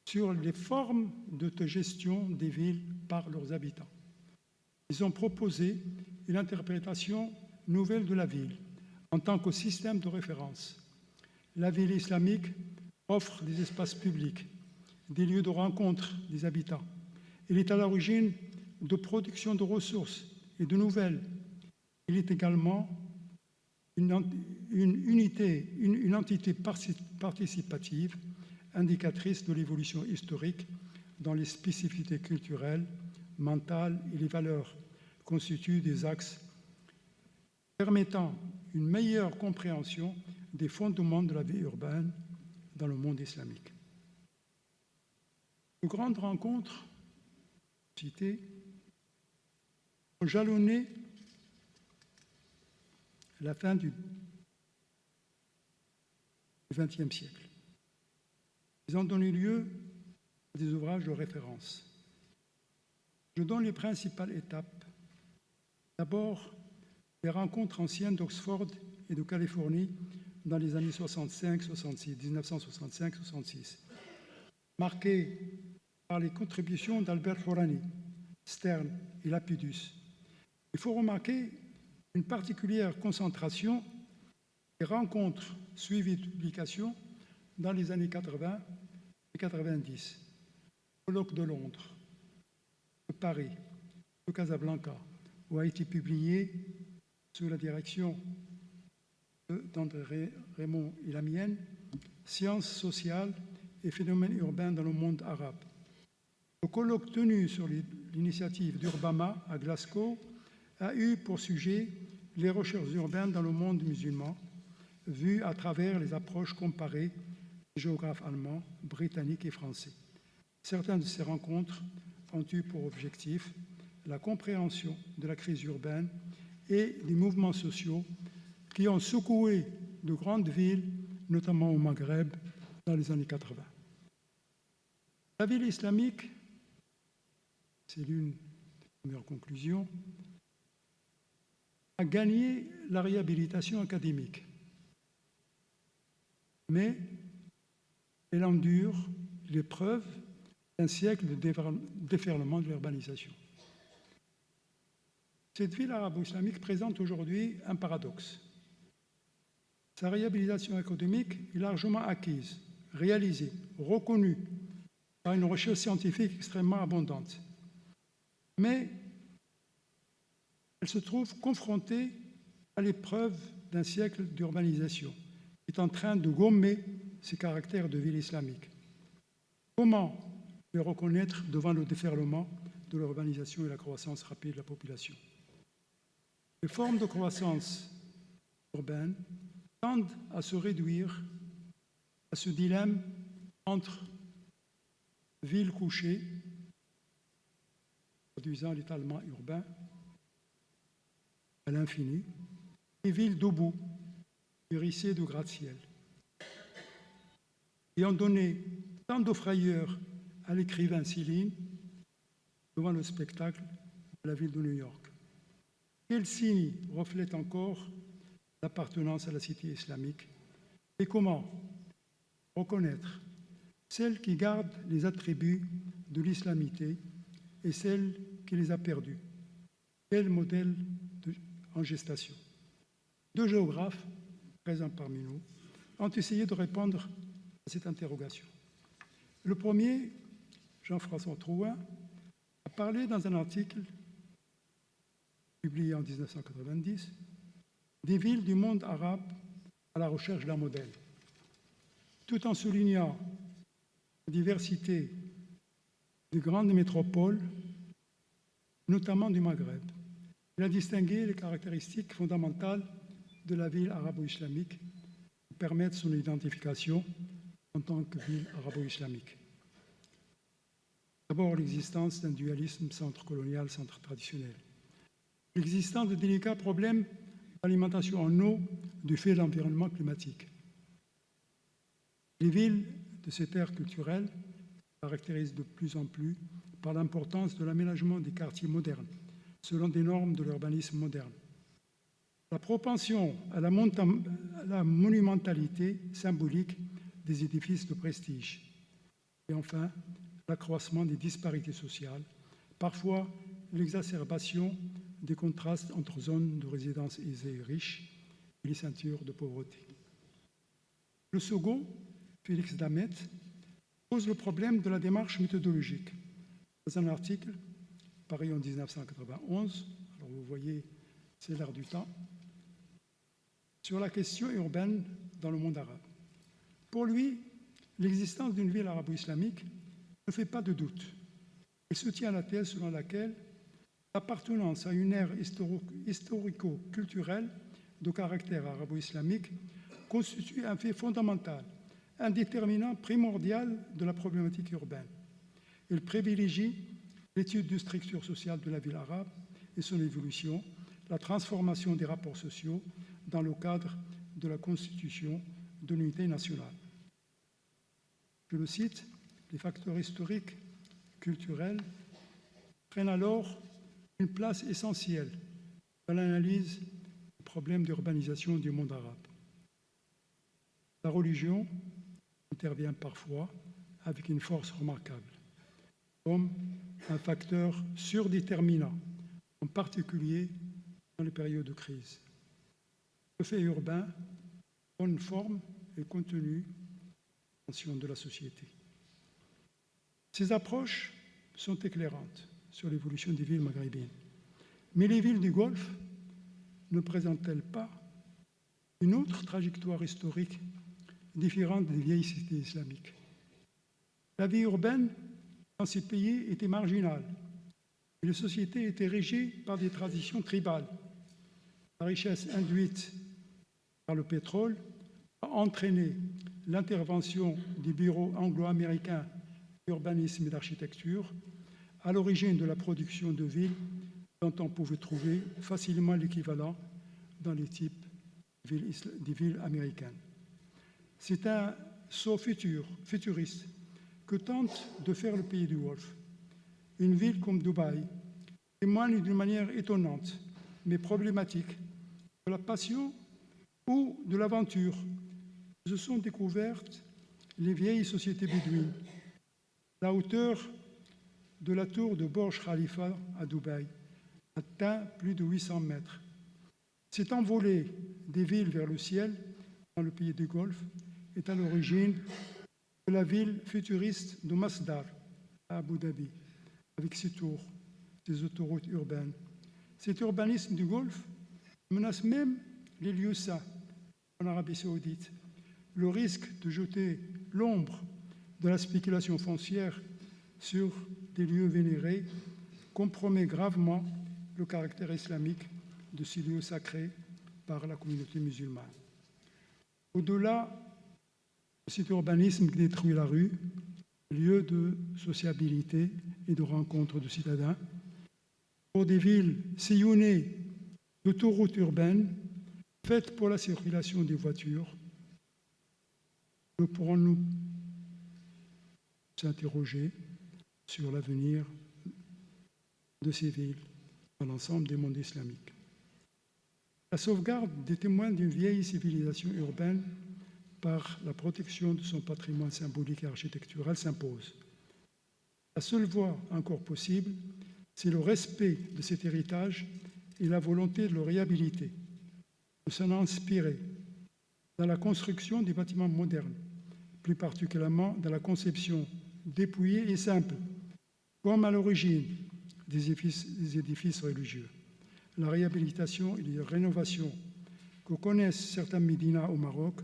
sur les formes de gestion des villes par leurs habitants. Ils ont proposé une interprétation nouvelle de la ville en tant que système de référence. La ville islamique offre des espaces publics, des lieux de rencontre des habitants. Elle est à l'origine de production de ressources et de nouvelles. Il est également une entité participative, indicatrice de l'évolution historique dont les spécificités culturelles, mentales et les valeurs constituent des axes permettant une meilleure compréhension des fondements de la vie urbaine dans le monde islamique. De grandes rencontres citées ont jalonné la fin du XXe siècle. Ils ont donné lieu à des ouvrages de référence. Je donne les principales étapes. D'abord, les rencontres anciennes d'Oxford et de Californie dans les années 1965-66, marquées par les contributions d'Albert Hourani, Stern et Lapidus. Il faut remarquer une particulière concentration des rencontres suivies de publications dans les années 80 et 90, colloque de Londres, de Paris, de Casablanca, où a été publié sous la direction d'André Raymond et la mienne, Sciences sociales et phénomènes urbains dans le monde arabe. Le colloque tenu sur l'initiative d'Urbama à Glasgow a eu pour sujet les recherches urbaines dans le monde musulman, vues à travers les approches comparées des géographes allemands, britanniques et français. Certaines de ces rencontres ont eu pour objectif la compréhension de la crise urbaine et des mouvements sociaux qui ont secoué de grandes villes, notamment au Maghreb, dans les années 80. La ville islamique, c'est l'une des premières conclusions, a gagné la réhabilitation académique, mais elle endure l'épreuve d'un siècle de déferlement de l'urbanisation. Cette ville arabo-islamique présente aujourd'hui un paradoxe. Sa réhabilitation académique est largement acquise, réalisée, reconnue par une recherche scientifique extrêmement abondante. Mais elle se trouve confrontée à l'épreuve d'un siècle d'urbanisation qui est en train de gommer ses caractères de ville islamique. Comment les reconnaître devant le déferlement de l'urbanisation et la croissance rapide de la population? Les formes de croissance urbaine tendent à se réduire à ce dilemme entre villes couchées, produisant l'étalement urbain à l'infini, et villes debout, hérissées de gratte-ciel, et ont donné tant de frayeur à l'écrivain Céline devant le spectacle de la ville de New York. Quel signe reflète encore l'appartenance à la cité islamique et comment reconnaître celle qui garde les attributs de l'islamité et celle qui les a perdus. Quel modèle en gestation? Deux géographes présents parmi nous ont essayé de répondre à cette interrogation. Le premier, Jean-François Trouin, a parlé dans un article publié en 1990 des villes du monde arabe à la recherche d'un modèle, tout en soulignant la diversité des grandes métropoles, notamment du Maghreb. Il a distingué les caractéristiques fondamentales de la ville arabo-islamique qui permettent son identification en tant que ville arabo-islamique. D'abord, l'existence d'un dualisme centre colonial, centre traditionnel. L'existence de délicats problèmes d'alimentation en eau du fait de l'environnement climatique. Les villes de cette ère culturelle se caractérisent de plus en plus par l'importance de l'aménagement des quartiers modernes, selon des normes de l'urbanisme moderne. La propension à la monumentalité symbolique des édifices de prestige. Et enfin, l'accroissement des disparités sociales, parfois l'exacerbation des contrastes entre zones de résidence aisées et riches et les ceintures de pauvreté. Le second, Félix Damet, pose le problème de la démarche méthodologique. Dans un article paru en 1991, alors vous voyez, c'est l'air du temps, sur la question urbaine dans le monde arabe. Pour lui, l'existence d'une ville arabo-islamique ne fait pas de doute. Il soutient la thèse selon laquelle l'appartenance à une ère historico-culturelle de caractère arabo-islamique constitue un fait fondamental, un déterminant primordial de la problématique urbaine. Il privilégie l'étude de structure sociale de la ville arabe et son évolution, la transformation des rapports sociaux dans le cadre de la constitution de l'unité nationale. Je le cite, les facteurs historiques, culturels prennent alors une place essentielle dans l'analyse des problèmes d'urbanisation du monde arabe. La religion intervient parfois avec une force remarquable, comme un facteur surdéterminant, en particulier dans les périodes de crise. Le fait urbain donne forme et contenu de la société. Ces approches sont éclairantes sur l'évolution des villes maghrébines. Mais les villes du Golfe ne présentent-elles pas une autre trajectoire historique différente des vieilles cités islamiques? La vie urbaine dans ces pays était marginale et les sociétés étaient régies par des traditions tribales. La richesse induite par le pétrole a entraîné l'intervention des bureaux anglo-américains d'urbanisme et d'architecture à l'origine de la production de villes dont on pouvait trouver facilement l'équivalent dans les types des villes américaines. C'est un saut futuriste que tente de faire le pays du Golfe. Une ville comme Dubaï témoigne d'une manière étonnante, mais problématique, de la passion ou de l'aventure que se sont découvertes les vieilles sociétés bédouines. La hauteur de la tour de Burj Khalifa à Dubaï atteint plus de 800 mètres. Cette envolée des villes vers le ciel dans le pays du Golfe est à l'origine de la ville futuriste de Masdar à Abu Dhabi, avec ses tours, ses autoroutes urbaines. Cet urbanisme du Golfe menace même les lieux saints en Arabie saoudite. Le risque de jeter l'ombre de la spéculation foncière sur des lieux vénérés compromet gravement le caractère islamique de ces lieux sacrés par la communauté musulmane. Au-delà de cet urbanisme qui détruit la rue, lieu de sociabilité et de rencontre de citadins, pour des villes sillonnées d'autoroutes urbaines faites pour la circulation des voitures, nous pourrons-nous s'interroger sur l'avenir de ces villes dans l'ensemble des mondes islamiques. La sauvegarde des témoins d'une vieille civilisation urbaine par la protection de son patrimoine symbolique et architectural s'impose. La seule voie encore possible, c'est le respect de cet héritage et la volonté de le réhabiliter, de s'en inspirer dans la construction des bâtiments modernes, plus particulièrement dans la conception dépouillée et simple, comme à l'origine des édifices religieux. La réhabilitation et les rénovations que connaissent certains médinas au Maroc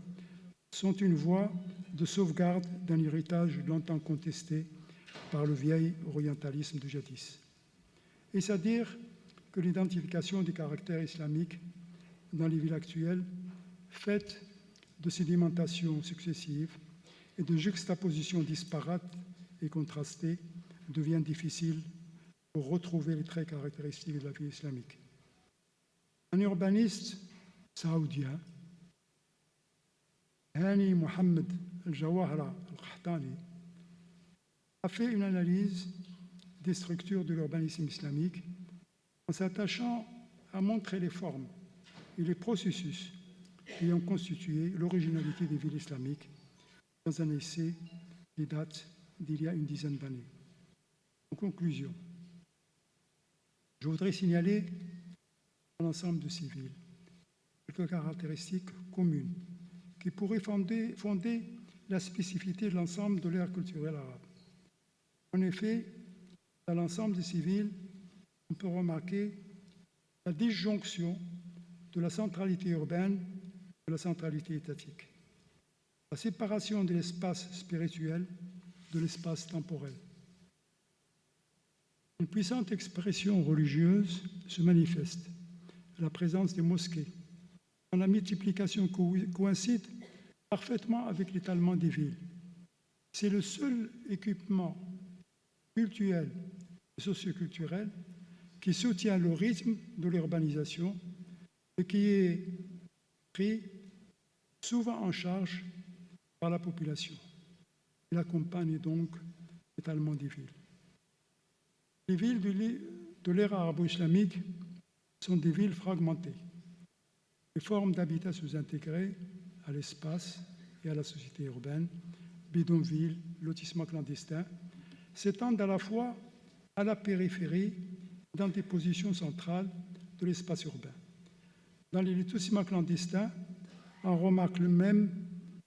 sont une voie de sauvegarde d'un héritage longtemps contesté par le vieil orientalisme de jadis. Est-ce à dire que l'identification des caractères islamiques dans les villes actuelles, faite de sédimentations successives et de juxtapositions disparates et contrastées, devient difficile pour retrouver les traits caractéristiques de la ville islamique? Un urbaniste saoudien, Hani Mohammed Al-Jawahra Al-Qahtani, a fait une analyse des structures de l'urbanisme islamique en s'attachant à montrer les formes et les processus qui ont constitué l'originalité des villes islamiques dans un essai qui date d'il y a une dizaine d'années. En conclusion, je voudrais signaler dans l'ensemble de ces villes quelques caractéristiques communes qui pourraient fonder la spécificité de l'ensemble de l'ère culturelle arabe. En effet, dans l'ensemble de ces villes, on peut remarquer la disjonction de la centralité urbaine de la centralité étatique, la séparation de l'espace spirituel de l'espace temporel. Une puissante expression religieuse se manifeste, la présence des mosquées, dont la multiplication coïncide parfaitement avec l'étalement des villes. C'est le seul équipement culturel et socioculturel qui soutient le rythme de l'urbanisation et qui est pris souvent en charge par la population. Il accompagne donc l'étalement des villes. Les villes de l'ère arabo-islamique sont des villes fragmentées. Les formes d'habitat sous-intégrés à l'espace et à la société urbaine, bidonvilles, lotissements clandestins, s'étendent à la fois à la périphérie et dans des positions centrales de l'espace urbain. Dans les lotissements clandestins, on remarque le même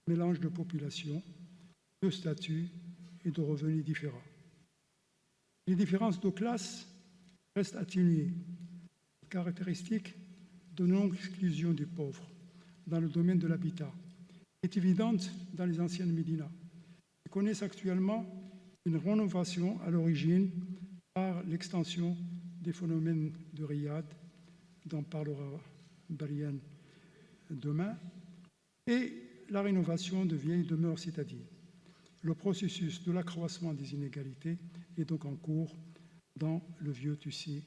mélange de population, de statuts et de revenus différents. Les différences de classe restent atténuées, caractéristique de non-exclusion des pauvres dans le domaine de l'habitat est évidente dans les anciennes médinas, qui connaissent actuellement une rénovation à l'origine par l'extension des phénomènes de riad, dont parlera Bariane demain, et la rénovation de vieilles demeures citadines. Le processus de l'accroissement des inégalités est donc en cours dans le vieux tissu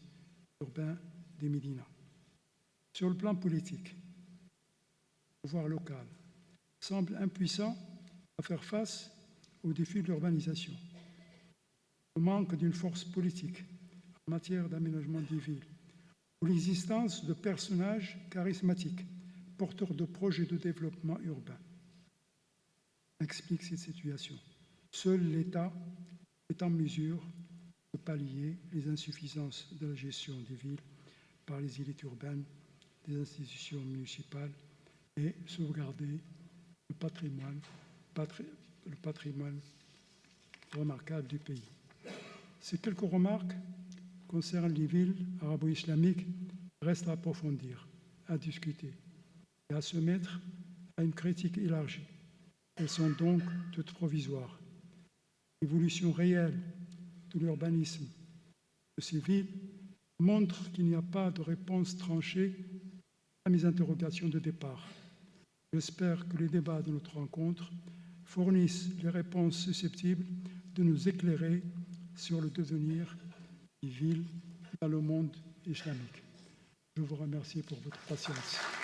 urbain des médinas. Sur le plan politique, le pouvoir local semble impuissant à faire face aux défis de l'urbanisation. Le manque d'une force politique en matière d'aménagement des villes ou l'existence de personnages charismatiques porteurs de projets de développement urbain explique cette situation. Seul l'État est en mesure de pallier les insuffisances de la gestion des villes par les élites urbaines, des institutions municipales et sauvegarder le patrimoine remarquable du pays. Ces quelques remarques concernent les villes arabo-islamiques restent à approfondir, à discuter et à se mettre à une critique élargie. Elles sont donc toutes provisoires. L'évolution réelle de l'urbanisme de ces villes montre qu'il n'y a pas de réponse tranchée à mes interrogations de départ. J'espère que les débats de notre rencontre fournissent les réponses susceptibles de nous éclairer sur le devenir des villes dans le monde islamique. Je vous remercie pour votre patience.